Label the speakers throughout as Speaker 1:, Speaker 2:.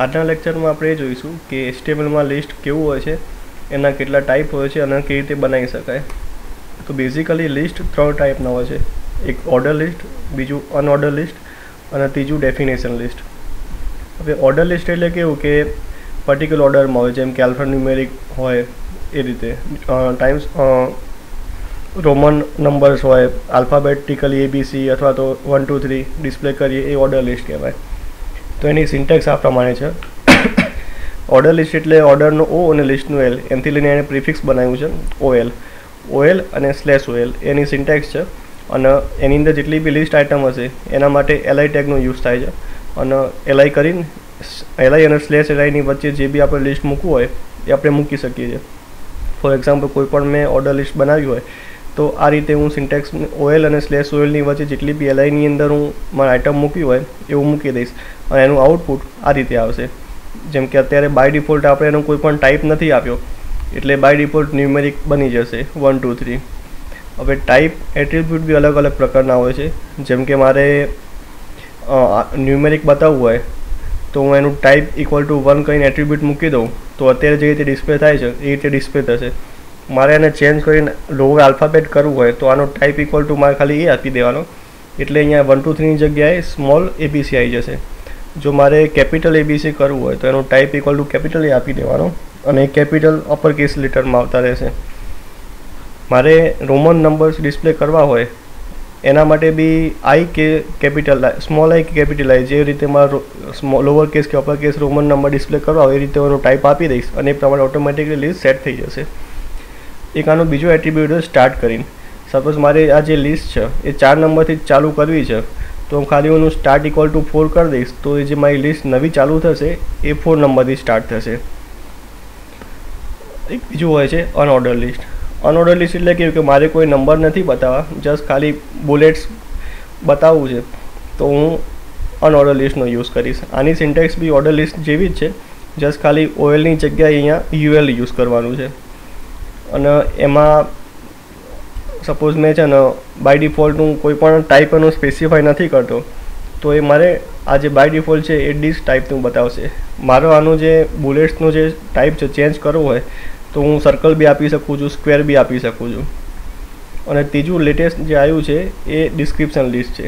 Speaker 1: આજના લેક્ચરમાં આપણે જોઈશું કે HTMLમાં લિસ્ટ કેવું હોય છે, એના કેટલા ટાઈપ હોય છે અને કેવી રીતે બનાવી શકાય. તો બેઝિકલી લિસ્ટ 3 ટાઈપના હોય છે. એક ઓર્ડર લિસ્ટ, બીજું અનઓર્ડર લિસ્ટ અને ત્રીજું ડેફિનેશન લિસ્ટ. હવે ઓર્ડર લિસ્ટ એટલે કેવું કે પર્ટિક્યુલર ઓર્ડરમાં હોય, જેમ કે આલ્ફાન્યુમેરિક હોય એ રીતે, ટાઈમ્સ રોમન નંબર્સ હોય, આલ્ફાબેટિકલી ABC અથવા તો 1 2 3 ડિસ્પ્લે કરીએ એ ઓર્ડર લિસ્ટ કહેવાય. તો એની સિન્ટેક્સ આ પ્રમાણે છે. ઓર્ડર લિસ્ટ એટલે ઓર્ડરનો O અને લિસ્ટનું L, એમથી લઈને એને પ્રિફિક્સ બનાવ્યું છે OL અને /OL એની સિન્ટેક્સ છે. અને એની અંદર જેટલી બી લિસ્ટ આઇટમ હશે એના માટે LI ટેગનો યુઝ થાય છે. અને LI કરીને LI અને /LIની વચ્ચે જે બી આપણે લિસ્ટ મૂકવું હોય એ આપણે મૂકી શકીએ છીએ. ફોર એક્ઝામ્પલ કોઈ પણ મેં ઓર્ડર લિસ્ટ બનાવ્યું હોય તો આ રીતે હું સિન્ટેક્સ OL અને /OLની વચ્ચે જેટલી બી LIની અંદર હું મારી આઇટમ મૂકી હોય એવું મૂકી દઈશ અને એનું આઉટપુટ આ રીતે આવશે. જેમ કે અત્યારે બાય ડિફોલ્ટ આપણે એનો કોઈ પણ ટાઈપ નથી આપ્યો એટલે બાય ડિફોલ્ટ ન્યુમેરિક બની જશે 1 2 3. હવે ટાઈપ એટ્રીબ્યુટ બી અલગ અલગ પ્રકારના હોય છે. જેમ કે મારે ન્યુમેરિક બતાવવું હોય તો હું એનું ટાઈપ =1 કહીને એટ્રીબ્યુટ મૂકી દઉં તો અત્યારે જે રીતે ડિસ્પ્લે થાય છે એ રીતે ડિસ્પ્લે થશે. મારે એને ચેન્જ કરીને લોઅર આલ્ફાબેટ કરવું હોય તો આનો ટાઈપ મારે ખાલી એ આપી દેવાનો, એટલે અહીંયા 1 2 3ની જગ્યાએ સ્મોલ ABC આવી જશે. જો મારે કેપિટલ ABC કરવું હોય તો એનો ટાઈપ કેપિટલ એ આપી દેવાનો અને કેપિટલ અપર કેસ લેટરમાં આવતા રહેશે. મારે રોમન નંબર્સ ડિસ્પ્લે કરવા હોય એના માટે બી I કે કેપિટલ સ્મોલ I કે કેપિટલ I, જે રીતે મારો લોઅર કેસ કે upper case Roman number display કરવા હોય એ રીતે એનો ટાઈપ આપી દઈશ અને એ પ્રમાણે ઓટોમેટિકલી લિસ્ટ સેટ થઈ જશે. એક આનો બીજો એટ્રીબ્યુટ સ્ટાર્ટ કરીને, સપોઝ મારે આ જે લિસ્ટ છે એ 4 નંબરથી ચાલુ કરવી છે તો હું ખાલી એનું સ્ટાર્ટ =4 કરી દઈશ તો એ જે મારી લિસ્ટ નવી ચાલુ થશે એ 4 નંબરથી સ્ટાર્ટ થશે. એક બીજું હોય છે અનઓર્ડર લિસ્ટ. અનઓર્ડર લિસ્ટ એટલે કેવું કે મારે કોઈ નંબર નથી બતાવવા, જસ્ટ ખાલી બુલેટ્સ બતાવવું છે તો હું અનઓર્ડર લિસ્ટનો યુઝ કરીશ. આની સિન્ટેક્સ બી ઓર્ડર લિસ્ટ જેવી જ છે, જસ્ટ ખાલી OLની જગ્યાએ અહીંયા UL યુઝ કરવાનું છે. અને એમાં સપોઝ મેં છે ને બાય ડિફોલ્ટ હું કોઈ પણ ટાઈપ એનું સ્પેસિફાઈ નથી કરતો તો એ મારે આ જે બાય ડિફોલ્ટ છે એ ડિસ્ક ટાઈપનું બતાવશે. મારો આનું જે બુલેટ્સનો જે ટાઈપ છે ચેન્જ કરવો હોય તો હું સર્કલ બી આપી શકું છું, સ્ક્વેર બી આપી શકું છું. અને ત્રીજું લેટેસ્ટ જે આવ્યું છે એ ડિસ્ક્રિપ્શન લિસ્ટ છે.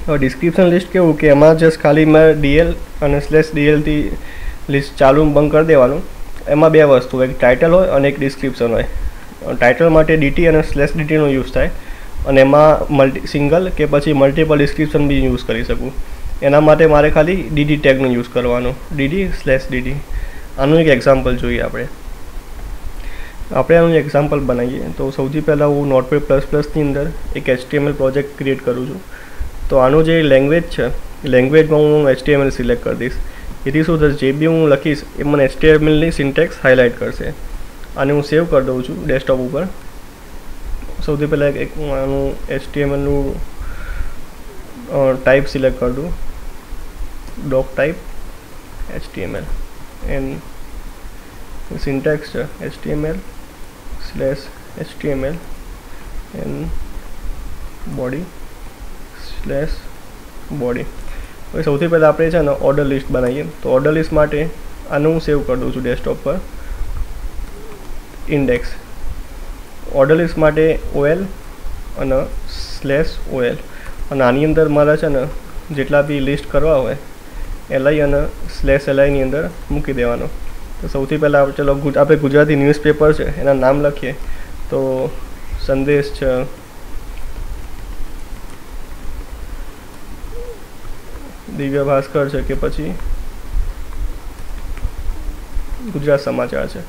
Speaker 1: હવે ડિસ્ક્રિપ્શન લિસ્ટ કેવું કે એમાં જસ્ટ ખાલી મેં DL અને /DLથી લિસ્ટ ચાલુ બંધ કરી દેવાનું. એમાં બે વસ્તુ હોય, એક ટાઇટલ હોય અને એક ડિસ્ક્રિપ્શન હોય. ટાઇટલ માટે DT અને /DTનો યુઝ થાય અને એમાં સિંગલ કે પછી મલ્ટિપલ ડિસ્ક્રિપ્શન બી યુઝ કરી શકું. એના માટે મારે ખાલી DD ટેગનો યુઝ કરવાનો, DD/DT. આનું એક એક્ઝામ્પલ જોઈએ આપણે આનું એક્ઝામ્પલ બનાવીએ. તો સૌથી પહેલાં હું નોટપેડ++ની અંદર એક HTML પ્રોજેક્ટ ક્રિએટ કરું છું. તો આનું જે લેંગ્વેજ છે લેંગ્વેજમાં હું HTML સિલેક્ટ કરી દઈશ. એથી શું થશે, જે બી હું લખીશ એ મને HTMLની સિન્ટેક્સ હાઇલાઇટ કરશે. આને હું સેવ કરી દઉં છું ડેસ્કટોપ ઉપર. સૌથી પહેલાં એક હું આનું HTMLનું ટાઈપ સિલેક્ટ કરી દઉં, ડોક ટાઈપ HTML એન્ડ સિન્ટેક્સ છે HTML/HTML એન્ડ બોડી. હવે સૌથી પહેલાં આપણે છે ને ઓર્ડર લિસ્ટ બનાવીએ. તો ઓર્ડર લિસ્ટ માટે આનું હું સેવ કરી દઉં છું ડેસ્કટોપ પર. ઇન્ડેક્સ ઓર્ડર લિસ્ટ માટે OL અને /OL અને આની અંદર મારા છે ને જેટલા બી લિસ્ટ કરવા હોય LI અને /LIની અંદર મૂકી દેવાનો. તો સૌથી પહેલાં ચલો આપણે ગુજરાતી ન્યૂઝપેપર છે એના નામ લખીએ તો સંદેશ છે, દિવ્ય ભાસ્કર છે કે પછી ગુજરાત સમાચાર છે.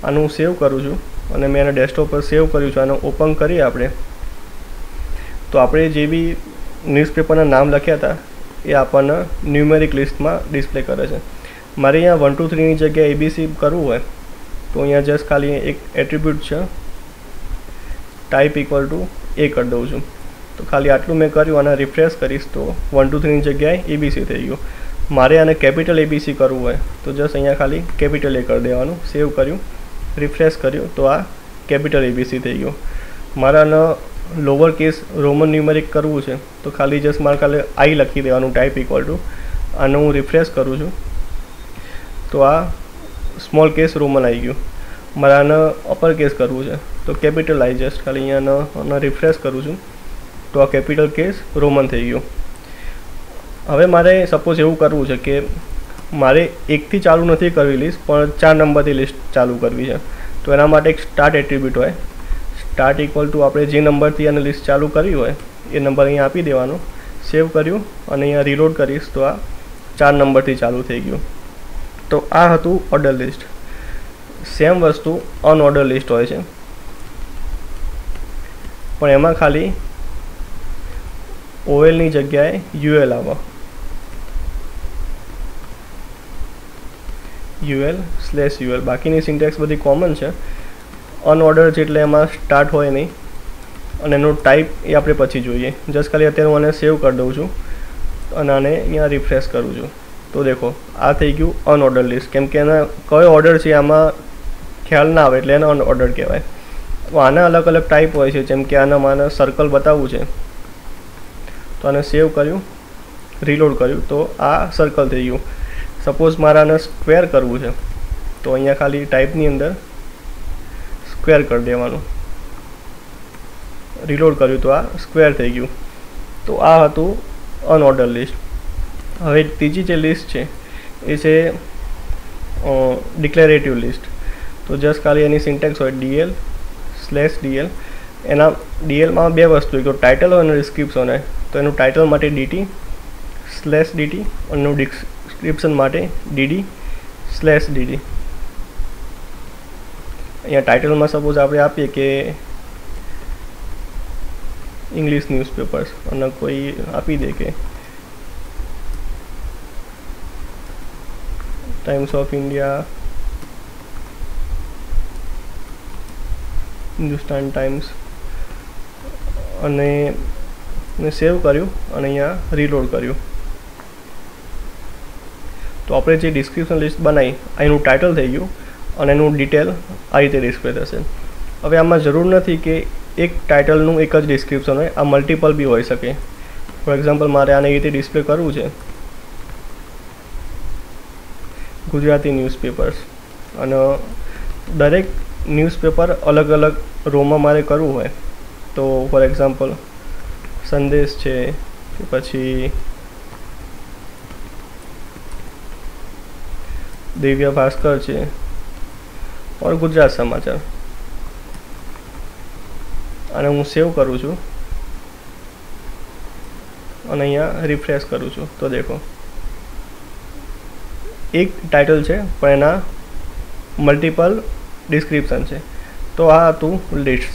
Speaker 1: આનું હું સેવ કરું છું અને મેં એના ડેસ્કટોપ પર સેવ કર્યું છે. આને ઓપન કરીએ આપણે તો આપણે જે બી ન્યૂઝપેપરના નામ લખ્યા હતા એ આપણને ન્યુમેરિક લિસ્ટમાં ડિસ્પ્લે કરે છે. મારે અહીંયા 1 2 3ની જગ્યાએ ABC કરવું હોય તો અહીંયા જસ્ટ ખાલી એક એટ્રીબ્યુટ છે ટાઈપ =A કરી દઉં છું. તો ખાલી આટલું મેં કર્યું અને રિફ્રેશ કરીશ તો 1 2 3ની જગ્યાએ ABC થઈ ગયું. મારે આને કેપિટલ ABC કરવું હોય તો જસ્ટ અહીંયા ખાલી કેપિટલ A કરી દેવાનું. સેવ કર્યું, રિફ્રેશ કર્યું તો આ કેપિટલ ABC થઈ ગયું. મારાને લોઅર કેસ રોમન ન્યુમેરિક કરવું છે તો ખાલી જસ્ટ મારે ખાલી I લખી દેવાનું ટાઈપ =. આનું હું રિફ્રેશ કરું છું તો આ સ્મોલ કેસ રોમન આવી ગયું. મારે આને અપર કેસ કરવું છે તો કેપિટલ આવી જશે. ખાલી અહીંયા રિફ્રેશ કરું છું તો આ કેપિટલ કેસ રોમન થઈ ગયું. હવે મારે સપોઝ એવું કરવું છે કે મારે 1થી ચાલુ નથી કરવી લિસ્ટ, પણ 4 નંબરથી લિસ્ટ ચાલુ કરવી છે. તો એના માટે એક સ્ટાર્ટ એટ્રીબ્યુટ હોય. સ્ટાર્ટ ઇક્વલ ટુ આપણે જે નંબરથી આને લિસ્ટ ચાલુ કરવી હોય એ નંબર અહીંયા આપી દેવાનો. સેવ કર્યું અને અહીંયા રીલોડ કરીશ તો આ 4 નંબરથી ચાલુ થઈ ગયું. તો આ હતું ઓર્ડર લિસ્ટ. સેમ વસ્તુ અનઓર્ડર લિસ્ટ હોય છે, પણ એમાં ખાલી ઓએલની જગ્યાએ યુએલ આવે. UL/UL. બાકીની સિન્ટેક્સ બધી કોમન છે. અનઓર્ડર છે એટલે એમાં સ્ટાર્ટ હોય નહીં, અને એનો ટાઈપ એ આપણે પછી જોઈએ. જસ્ટ ખાલી અત્યારે હું આને સેવ કરી દઉં છું અને આને અહીંયા રિફ્રેશ કરું છું. તો દેખો આ થઈ ગયું અનઓર્ડર લિસ્ટ, કેમ કે એના કયો ઓર્ડર છે આમાં ખ્યાલ ના આવે એટલે એને અનઓર્ડર કહેવાય. આના અલગ અલગ ટાઈપ હોય છે, જેમ કે આના માને સર્કલ બતાવવું છે તો આને સેવ કર્યું, રીલોડ કર્યું તો આ સર્કલ થઈ ગયું. સપોઝ મારે આને સ્ક્વેર કરવું છે તો અહીંયા ખાલી ટાઈપની અંદર સ્ક્વેર કરી દેવાનું, રીલોડ કર્યું તો આ સ્ક્વેર થઈ ગયું. તો આ હતું અનઓર્ડર લિસ્ટ. હવે ત્રીજી જે લિસ્ટ છે એ છે ડિક્લેરેટિવ લિસ્ટ. તો જસ્ટ ખાલી એની સિન્ટેક્સ હોય DL/DL. એના DLમાં બે વસ્તુ હોય, તો ટાઇટલ હોય અને ડિસ્ક્રિપ્શન હોય. તો એનું ટાઇટલ માટે DT/DT અને એનું ડિસ્ક્રિપ્શન માટે DD/DD. અહીંયા ટાઇટલમાં સપોઝ આપણે આપીએ કે ઇંગ્લિશ ન્યૂઝપેપર્સ અને કોઈ આપી દે કે times of India, Hindustan times, અને સેવ કર્યું અને અહીંયા રીલોડ કર્યું. તો આપણે જે ડિસ્ક્રિપ્શન લિસ્ટ બનાવી એનું ટાઇટલ થઈ ગયું અને એનું ડિટેલ આ રીતે ડિસ્પ્લે થશે. હવે આમાં જરૂર નથી કે એક ટાઇટલનું એક જ ડિસ્ક્રિપ્શન હોય, આ મલ્ટિપલ બી હોઈ શકે. ફોર એક્ઝામ્પલ મારે આને એ રીતે ડિસ્પ્લે કરવું છે ગુજરાતી ન્યૂઝપેપર્સ, અને દરેક ન્યૂઝપેપર અલગ અલગ રોમાં મારે કરવું હોય તો ફોર એક્ઝામ્પલ સંદેશ છે કે પછી દિવ્ય ભાસ્કર છે ઓર ગુજરાત સમાચાર, અને હું સેવ કરું છું અને અહીંયા રિફ્રેશ કરું છું તો દેખો એક ટાઇટલ છે પણ એના મલ્ટિપલ ડિસ્ક્રિપ્શન છે. તો આ હતું લિસ્ટ.